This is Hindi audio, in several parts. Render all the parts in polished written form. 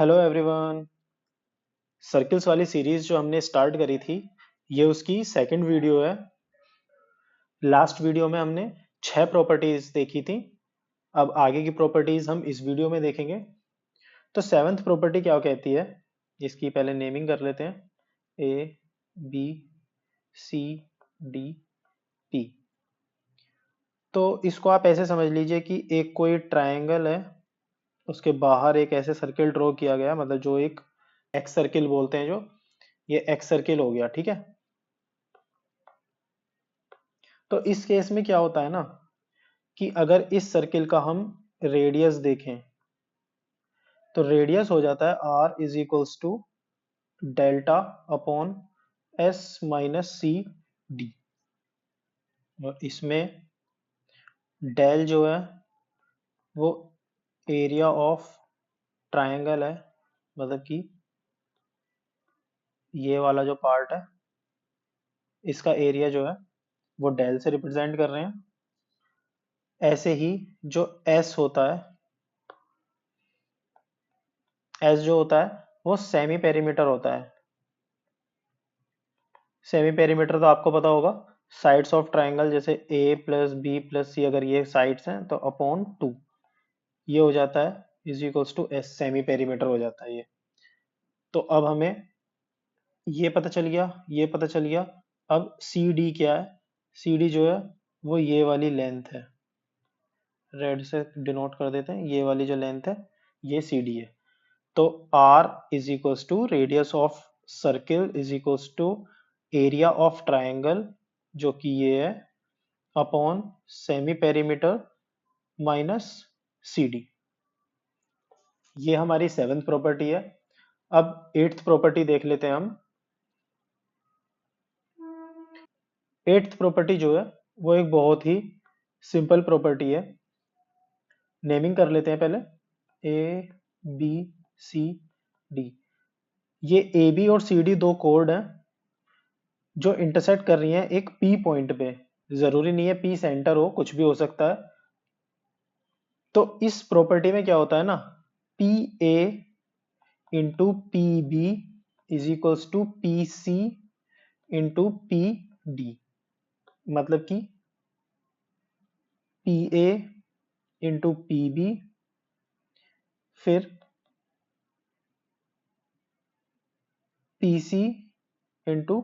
Hello everyone. सर्कल्स वाली सीरीज जो हमने स्टार्ट करी थी, ये उसकी सेकंड वीडियो है। लास्ट वीडियो में हमने 6 प्रॉपर्टीज देखी थी। अब आगे की प्रॉपर्टीज हम इस वीडियो में देखेंगे। तो सेवन्थ प्रॉपर्टी क्या कहती है, इसकी पहले नेमिंग कर लेते हैं। A B C D P. तो इसको आप ऐसे समझ लीजिए कि एक कोई ट्रायंगल है, उसके बाहर एक ऐसे सर्किल ड्रॉ किया गया, मतलब जो एक एक्स सर्किल बोलते हैं, जो ये एक्स सर्किल हो गया। ठीक है। तो इस केस में क्या होता है ना, कि अगर इस सर्किल का हम रेडियस देखें, तो रेडियस हो जाता है R is equals to delta upon S minus C D. और इसमें डेल जो है वो एरिया ऑफ ट्रायंगल है, मतलब कि ये वाला जो पार्ट है इसका एरिया जो है वो डेल से रिप्रेजेंट कर रहे हैं। ऐसे ही जो एस होता है, एस जो होता है वो सेमी पेरीमीटर होता है। सेमी पेरीमीटर तो आपको पता होगा, साइड्स ऑफ ट्राइंगल, जैसे ए प्लस बी प्लस सी, अगर ये साइड्स हैं तो अपॉन 2 ये हो जाता है is equals to S, semi perimeter हो जाता है ये। तो अब हमें ये पता चल गया, ये पता चल गया। अब सी डी क्या है, सी डी जो है वो ये वाली लेंथ है, रेड से डिनोट कर देते हैं, ये वाली जो लेंथ है ये सी डी है। तो R is equals to radius of circle is equals to area of triangle, जो कि ये है, upon semi perimeter minus C D. ये हमारी सेवन्थ प्रॉपर्टी है। अब एट्थ प्रॉपर्टी देख लेते हैं हम। एट्थ प्रॉपर्टी जो है वो एक बहुत ही सिंपल प्रॉपर्टी है। नेमिंग कर लेते हैं पहले। ए बी सी डी, ये ए बी और सी डी दो कोड हैं जो इंटरसेक्ट कर रही हैं एक पी पॉइंट पे। जरूरी नहीं है पी सेंटर हो, कुछ भी हो सकता है। तो इस प्रॉपर्टी में क्या होता है ना, P A into P B is equals to P C into P D. मतलब कि P A into P B, फिर P C into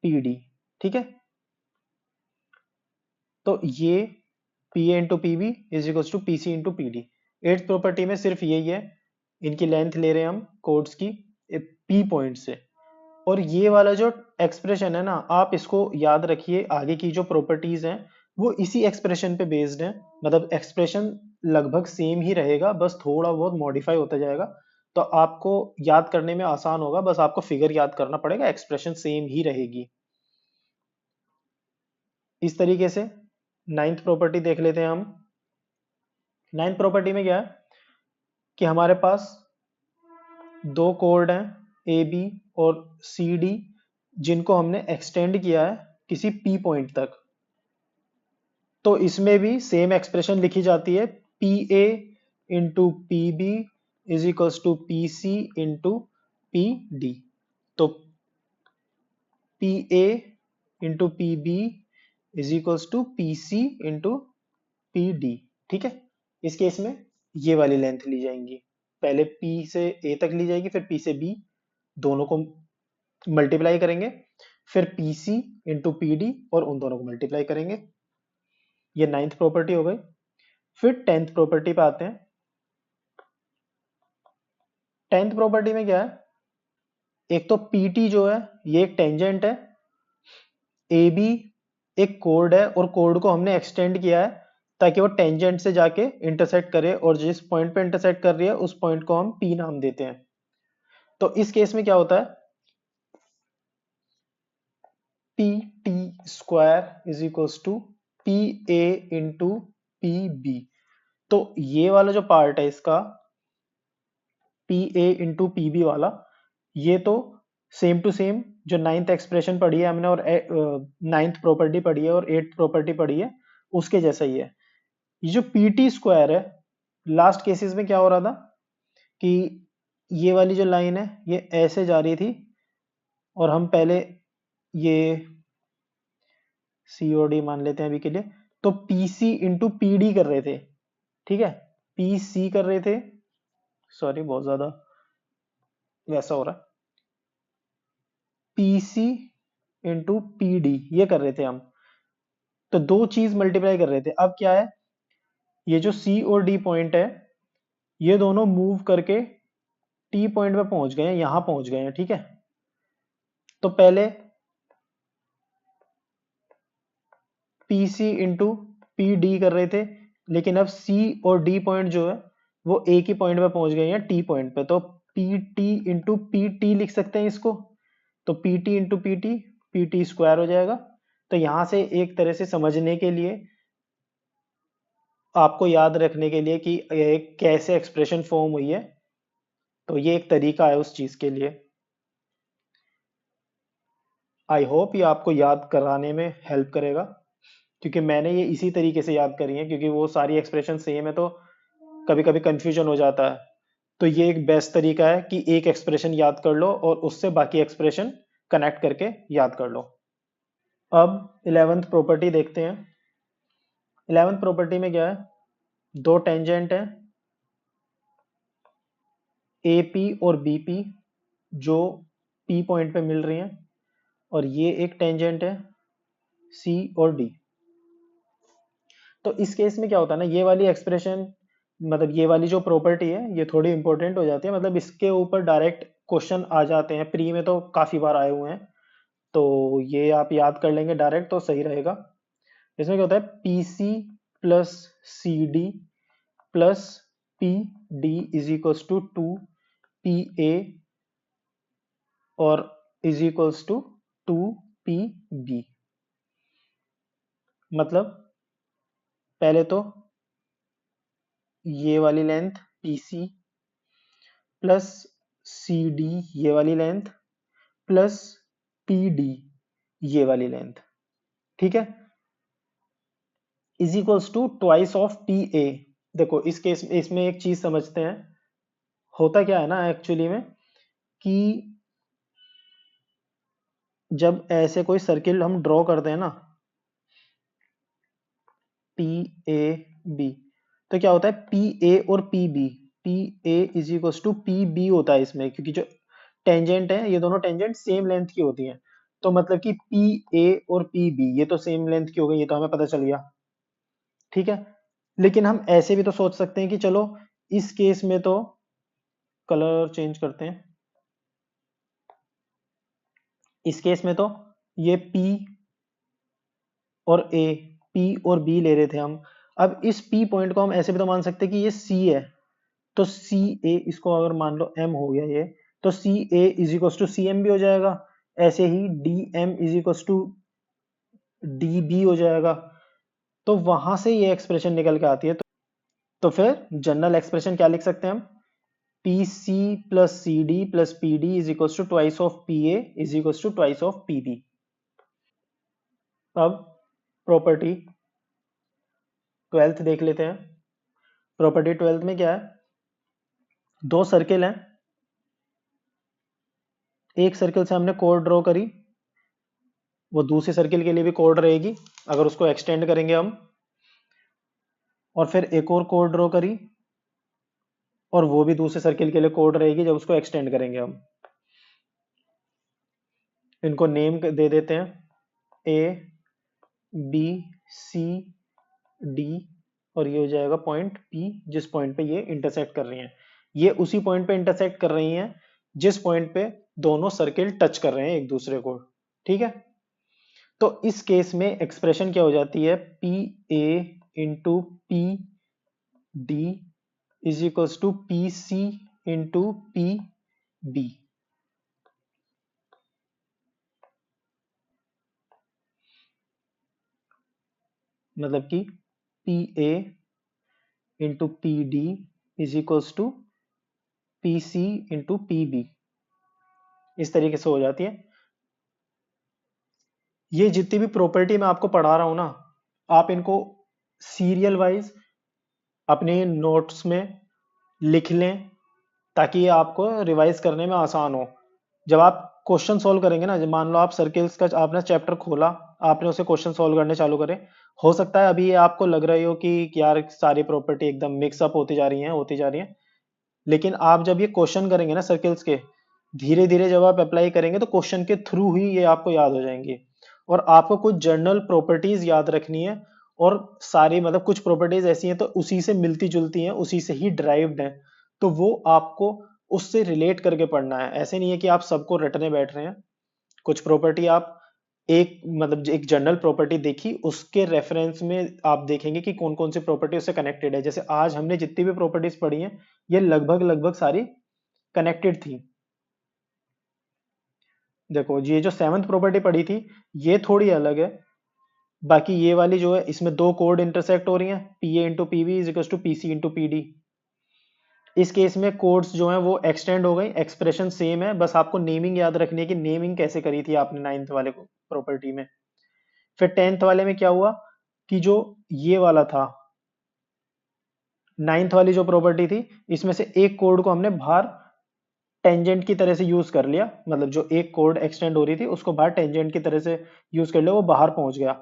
P D. ठीक है। तो ये P A into P B is equals to P C into P D. Eighth property में सिर्फ यही है, इनकी लेंथ ले रहे हैं हम कोड्स की पी पॉइंट से। और ये वाला जो एक्सप्रेशन है ना, आप इसको याद रखिए, आगे की जो प्रॉपर्टीज हैं वो इसी एक्सप्रेशन पे बेस्ड है। मतलब एक्सप्रेशन लगभग सेम ही रहेगा, बस थोड़ा बहुत मॉडिफाई होता जाएगा। तो आपको याद करने में आसान होगा, बस आपको फिगर याद करना पड़ेगा, एक्सप्रेशन सेम ही रहेगी। इस तरीके से नाइन्थ प्रॉपर्टी देख लेते हैं हम। नाइन्थ प्रॉपर्टी में क्या है कि हमारे पास दो कोड हैं ए बी और सी डी, जिनको हमने एक्सटेंड किया है किसी पी पॉइंट तक। तो इसमें भी सेम एक्सप्रेशन लिखी जाती है, P A into P B is equals to P C into P D. तो P A into P B is equals to P C into P D. ठीक है। इस केस में ये वाली लेंथ ली जाएंगी, पहले P से A तक ली जाएगी, फिर P से B, दोनों को मल्टीप्लाई करेंगे, फिर P C into P D और उन दोनों को मल्टीप्लाई करेंगे। ये नाइन्थ प्रॉपर्टी हो गई। फिर टेंथ प्रॉपर्टी पे आते हैं। टेंथ प्रॉपर्टी में क्या है, एक तो पीटी जो है ये एक टेंजेंट है, ए बी एक कोड है और कोड को हमने एक्सटेंड किया है ताकि वो टेंजेंट से जाके इंटरसेक्ट करे, और जिस पॉइंट पे इंटरसेक्ट कर रही है उस पॉइंट को हम पी नाम देते हैं। तो इस केस में क्या होता है, P T square is equals to P A into P B. तो ये वाला जो पार्ट है इसका, P A into P B वाला, ये तो सेम टू सेम जो नाइन्थ एक्सप्रेशन पढ़ी है हमने और नाइन्थ प्रॉपर्टी पढ़ी है और एट्थ प्रॉपर्टी पढ़ी है उसके जैसा ही है। ये जो पी टी स्क्वायर है, लास्ट केसेस में क्या हो रहा था कि ये वाली जो लाइन है ये ऐसे जा रही थी और हम पहले ये COD मान लेते हैं अभी के लिए, तो PC इंटू PD कर रहे थे, ठीक है, PC कर रहे थे, सॉरी बहुत ज्यादा वैसा हो रहा है, PC इंटू PD ये कर रहे थे हम, तो दो चीज मल्टीप्लाई कर रहे थे। अब क्या है, ये जो C और D पॉइंट है ये दोनों मूव करके T पॉइंट पे पहुंच गए हैं, यहां पहुंच गए हैं, ठीक है। तो पहले PC इंटू PD कर रहे थे, लेकिन अब C और D पॉइंट जो है वो एक ही पॉइंट पे पहुंच गए हैं, T पॉइंट पे, तो PT इंटू PT लिख सकते हैं इसको, तो PT into PT, PT square हो जाएगा। तो यहां से एक तरह से समझने के लिए, आपको याद रखने के लिए कि ये कैसे एक्सप्रेशन फॉर्म हुई है, तो ये एक तरीका है उस चीज के लिए। आई होप ये आपको याद कराने में हेल्प करेगा, क्योंकि मैंने ये इसी तरीके से याद करी है, क्योंकि वो सारी एक्सप्रेशन सेम है तो कभी कभी कंफ्यूजन हो जाता है। तो ये एक बेस्ट तरीका है कि एक एक्सप्रेशन याद कर लो और उससे बाकी एक्सप्रेशन कनेक्ट करके याद कर लो। अब 11th प्रॉपर्टी देखते हैं। 11th प्रॉपर्टी में क्या है, दो टेंजेंट है AP और BP जो P पॉइंट पे मिल रही हैं, और ये एक टेंजेंट है C और D। तो इस केस में क्या होता है ना, ये वाली एक्सप्रेशन, मतलब ये वाली जो प्रॉपर्टी है ये थोड़ी इंपॉर्टेंट हो जाती है, मतलब इसके ऊपर डायरेक्ट क्वेश्चन आ जाते हैं, प्री में तो काफी बार आए हुए हैं, तो ये आप याद कर लेंगे डायरेक्ट तो सही रहेगा। इसमें क्या होता है, PC plus CD plus PD is equals to 2PA और इज इक्वल्स टू 2PB। मतलब पहले तो ये वाली लेंथ PC प्लस CD ये वाली लेंथ प्लस PD ये वाली लेंथ, ठीक है, is equals to twice of PA। देखो इस केस में इसमें एक चीज समझते हैं, होता क्या है ना एक्चुअली में, कि जब ऐसे कोई सर्किल हम ड्रॉ करते हैं ना, PAB, तो क्या होता है PA और PB, PA is equals to PB होता है इसमें, क्योंकि जो टेंजेंट है ये दोनों टेंजेंट सेम लेंथ की होती हैं, तो मतलब कि PA और PB ये तो सेम लेंथ की हो गई, ये तो हमें पता चल गया, ठीक है। लेकिन हम ऐसे भी तो सोच सकते हैं कि चलो इस केस में तो कलर चेंज करते हैं, इस केस में तो ये P और A, P और B ले रहे थे हम, अब इस P पॉइंट को हम ऐसे भी तो मान सकते हैं कि ये C है, तो CA इसको अगर मान लो M हो गया ये, तो CA is equal to CM भी हो जाएगा, ऐसे ही DM is equal to DB हो जाएगा, तो वहां से ये एक्सप्रेशन निकल के आती है। तो फिर जनरल एक्सप्रेशन क्या लिख सकते हैं हम, PC plus CD plus PD is equal to twice of PA is equal to twice of PB। अब प्रॉपर्टी 12th देख लेते हैं। प्रॉपर्टी 12th में क्या है, दो सर्किल हैं, एक सर्किल से हमने कोड ड्रॉ करी, वो दूसरे सर्किल के लिए भी कोड रहेगी अगर उसको एक्सटेंड करेंगे हम, और फिर एक और कोड ड्रॉ करी और वो भी दूसरे सर्किल के लिए कोड रहेगी जब उसको एक्सटेंड करेंगे हम। इनको नेम दे देते हैं ABCD, और ये हो जाएगा पॉइंट P, जिस पॉइंट पे ये इंटरसेक्ट कर रही हैं, ये उसी पॉइंट पे इंटरसेक्ट कर रही हैं जिस पॉइंट पे दोनों सर्किल टच कर रहे हैं एक दूसरे को, ठीक है। तो इस केस में एक्सप्रेशन क्या हो जाती है, PA into PD is equals to PC into PB। मतलब कि PA into PD is equals to PC into PB, इस तरीके से हो जाती है। ये जितनी भी प्रॉपर्टी मैं आपको पढ़ा रहा हूं ना, आप इनको सीरियल वाइज अपने नोट्स में लिख लें, ताकि ये आपको रिवाइज करने में आसान हो। जब आप क्वेश्चन सॉल्व करेंगे ना, जब मान लो आप सर्किल्स का आपने चैप्टर खोला, आपने उसे क्वेश्चन सॉल्व करने चालू करे, हो सकता है अभी ये आपको लग रही हो कि यार सारी प्रॉपर्टी एकदम मिक्सअप होती जा रही है, लेकिन आप जब ये क्वेश्चन करेंगे ना सर्किल्स के, धीरे धीरे जब आप अप्लाई करेंगे तो क्वेश्चन के थ्रू ही ये आपको याद हो जाएंगी। और आपको कुछ जनरल प्रॉपर्टीज याद रखनी है, और सारी मतलब कुछ प्रॉपर्टीज ऐसी हैं तो उसी से मिलती जुलती हैं, उसी से ही ड्राइव्ड हैं, तो वो आपको उससे रिलेट करके पढ़ना है। ऐसे नहीं है कि आप सबको रटने बैठ रहे हैं। कुछ प्रॉपर्टी आप एक मतलब एक जनरल प्रॉपर्टी देखी, उसके रेफरेंस में आप देखेंगे कि कौन कौन सी प्रॉपर्टी उससे कनेक्टेड है। जैसे आज हमने जितनी भी प्रॉपर्टीज पढ़ी हैं, ये लगभग लगभग सारी कनेक्टेड थी। देखो ये जो सेवंथ प्रॉपर्टी पढ़ी थी, ये थोड़ी अलग है। बाकी ये वाली जो है, इसमें दो कोड इंटरसेक्ट हो रही हैं, P A into P B is equal to P C into P D. इस केस में कोड्स जो है वो एक्सटेंड हो गई, एक्सप्रेशन सेम है, बस आपको नेमिंग याद रखनी है कि नेमिंग कैसे करी थी आपने नाइन्थ वाले प्रॉपर्टी में। फिर टेंथ वाले में क्या हुआ कि जो ये वाला था, नाइन्थ वाली जो प्रॉपर्टी थी, इसमें से एक कोड को हमने बाहर टेंजेंट की तरह से यूज कर लिया, मतलब जो एक कोड एक्सटेंड हो रही थी उसको बाहर टेंजेंट की तरह से यूज कर लिया, वो बाहर पहुंच गया,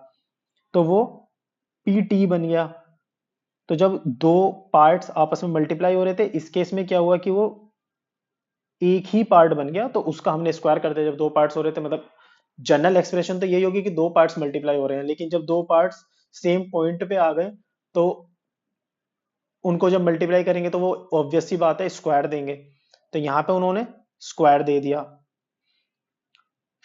तो वो पी टी बन गया। तो जब दो पार्ट्स आपस में मल्टीप्लाई हो रहे थे, इस केस में क्या हुआ कि वो एक ही पार्ट बन गया, तो उसका हमने स्क्वायर कर दिया। जब दो पार्ट्स हो रहे थे, मतलब जनरल एक्सप्रेशन तो यही होगी कि दो पार्ट्स मल्टीप्लाई हो रहे हैं, लेकिन जब दो पार्ट्स सेम पॉइंट पे आ गए तो उनको जब मल्टीप्लाई करेंगे तो वो ऑब्वियस सी बात है स्क्वायर देंगे, तो यहाँ पे उन्होंने स्क्वायर दे दिया।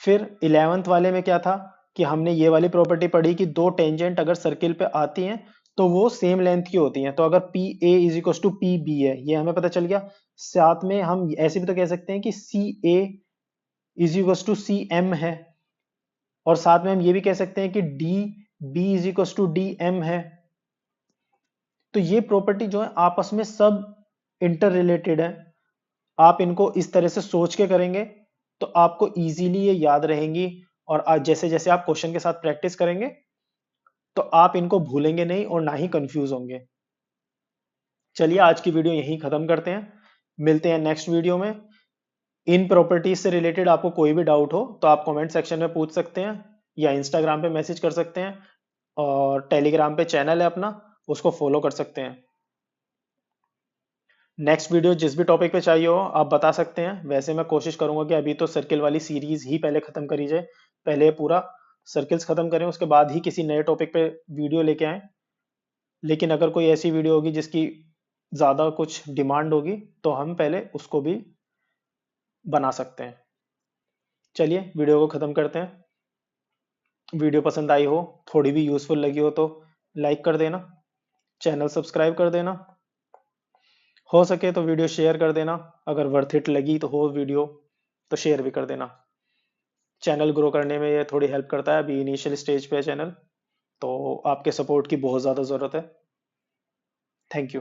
फिर 11th वाले में क्या था कि हमने ये वाली प्रॉपर्टी पढ़ी कि दो टेंजेंट अगर सर्किल पे आती हैं तो वो सेम लेंथ की होती हैं, तो अगर P A is equal to P B है, ये हमें पता चल गया। साथ में हम ऐसे भी तो कह सकते हैं कि C A is equal to C M है, और साथ में हम ये भी कह सकते हैं कि D B is equal to D M है। तो ये प्रॉपर्टी जो है आपस में सब इंटर रिलेटेड है। आप इनको इस तरह से सोच के करेंगे तो आपको इजीली ये याद रहेंगी, और आज जैसे जैसे आप क्वेश्चन के साथ प्रैक्टिस करेंगे तो आप इनको भूलेंगे नहीं और ना ही कंफ्यूज होंगे। चलिए आज की वीडियो यहीं खत्म करते हैं, मिलते हैं नेक्स्ट वीडियो में। इन प्रॉपर्टीज से रिलेटेड आपको कोई भी डाउट हो तो आप कमेंट सेक्शन में पूछ सकते हैं, या इंस्टाग्राम पे मैसेज कर सकते हैं, और टेलीग्राम पे चैनल है अपना, उसको फॉलो कर सकते हैं। नेक्स्ट वीडियो जिस भी टॉपिक पे चाहिए हो आप बता सकते हैं। वैसे मैं कोशिश करूंगा कि अभी तो सर्किल वाली सीरीज ही पहले खत्म करी जाए, पहले पूरा सर्किल्स खत्म करें, उसके बाद ही किसी नए टॉपिक पे वीडियो लेके आए। लेकिन अगर कोई ऐसी वीडियो होगी जिसकी ज़्यादा कुछ डिमांड होगी तो हम पहले उसको भी बना सकते हैं। चलिए वीडियो को ख़त्म करते हैं। वीडियो पसंद आई हो, थोड़ी भी यूज़फुल लगी हो तो लाइक कर देना, चैनल सब्सक्राइब कर देना, हो सके तो वीडियो शेयर कर देना। अगर वर्थ इट लगी तो हो वीडियो तो शेयर भी कर देना। चैनल ग्रो करने में ये थोड़ी हेल्प करता है, अभी इनिशियल स्टेज पे है चैनल, तो आपके सपोर्ट की बहुत ज़्यादा ज़रूरत है। Thank you.